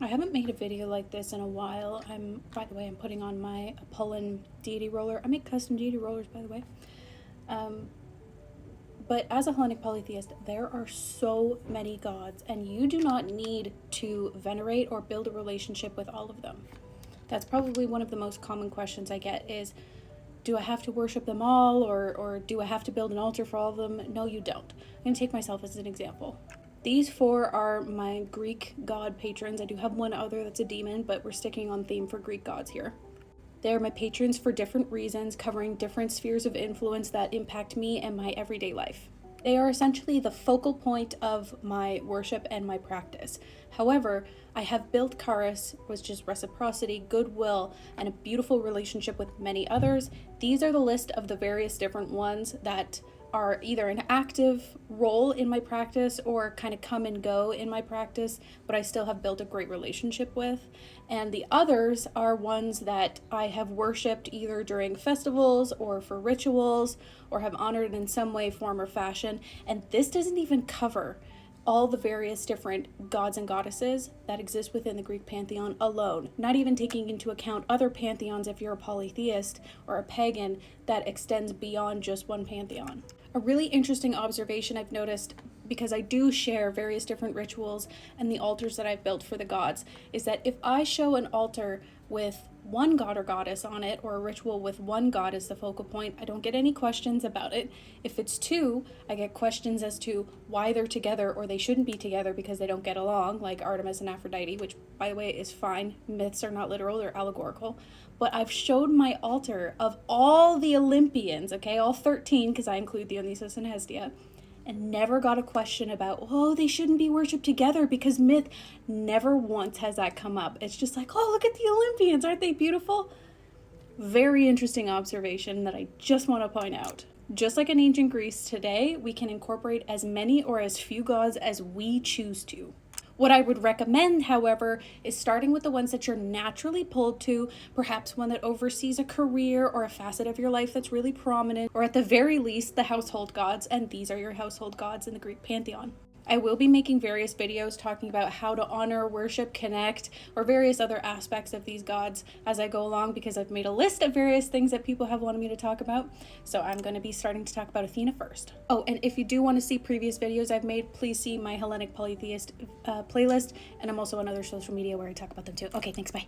I haven't made a video like this in a while. By the way, I'm putting on my Apollon deity roller. I make custom deity rollers, by the way. But as a Hellenic polytheist, there are so many gods, and you do not need to venerate or build a relationship with all of them. That's probably one of the most common questions I get is, do I have to worship them all, or do I have to build an altar for all of them? No, you don't. I'm going to take myself as an example. These four are my Greek god patrons. I do have one other that's a demon, but we're sticking on theme for Greek gods here. They're my patrons for different reasons, covering different spheres of influence that impact me and my everyday life. They are essentially the focal point of my worship and my practice. However, I have built Charis, which is reciprocity, goodwill, and a beautiful relationship with many others. These are the list of the various different ones that are either an active role in my practice or kind of come and go in my practice, but I still have built a great relationship with. And the others are ones that I have worshipped either during festivals or for rituals or have honored in some way, form, or fashion. And this doesn't even cover all the various different gods and goddesses that exist within the Greek pantheon alone, not even taking into account other pantheons if you're a polytheist or a pagan that extends beyond just one pantheon. A really interesting observation I've noticed, because I do share various different rituals and the altars that I've built for the gods, is that if I show an altar with one god or goddess on it, or a ritual with one god as the focal point, I don't get any questions about it. If it's two, I get questions as to why they're together, or they shouldn't be together because they don't get along, like Artemis and Aphrodite, which, by the way, is fine. Myths are not literal, they're allegorical. But I've showed my altar of all the Olympians, okay, all 13, because I include Dionysus and Hestia, and never got a question about, oh, they shouldn't be worshipped together because myth. Never once has that come up. It's just like, oh, look at the Olympians, aren't they beautiful? Very interesting observation that I just want to point out. Just like in ancient Greece, today we can incorporate as many or as few gods as we choose to. What I would recommend, however, is starting with the ones that you're naturally pulled to, perhaps one that oversees a career or a facet of your life that's really prominent, or at the very least, the household gods, and these are your household gods in the Greek pantheon. I will be making various videos talking about how to honor, worship, connect, or various other aspects of these gods as I go along, because I've made a list of various things that people have wanted me to talk about. So I'm going to be starting to talk about Athena first. Oh, and if you do want to see previous videos I've made, please see my Hellenic Polytheist playlist, and I'm also on other social media where I talk about them too. Okay, thanks, bye.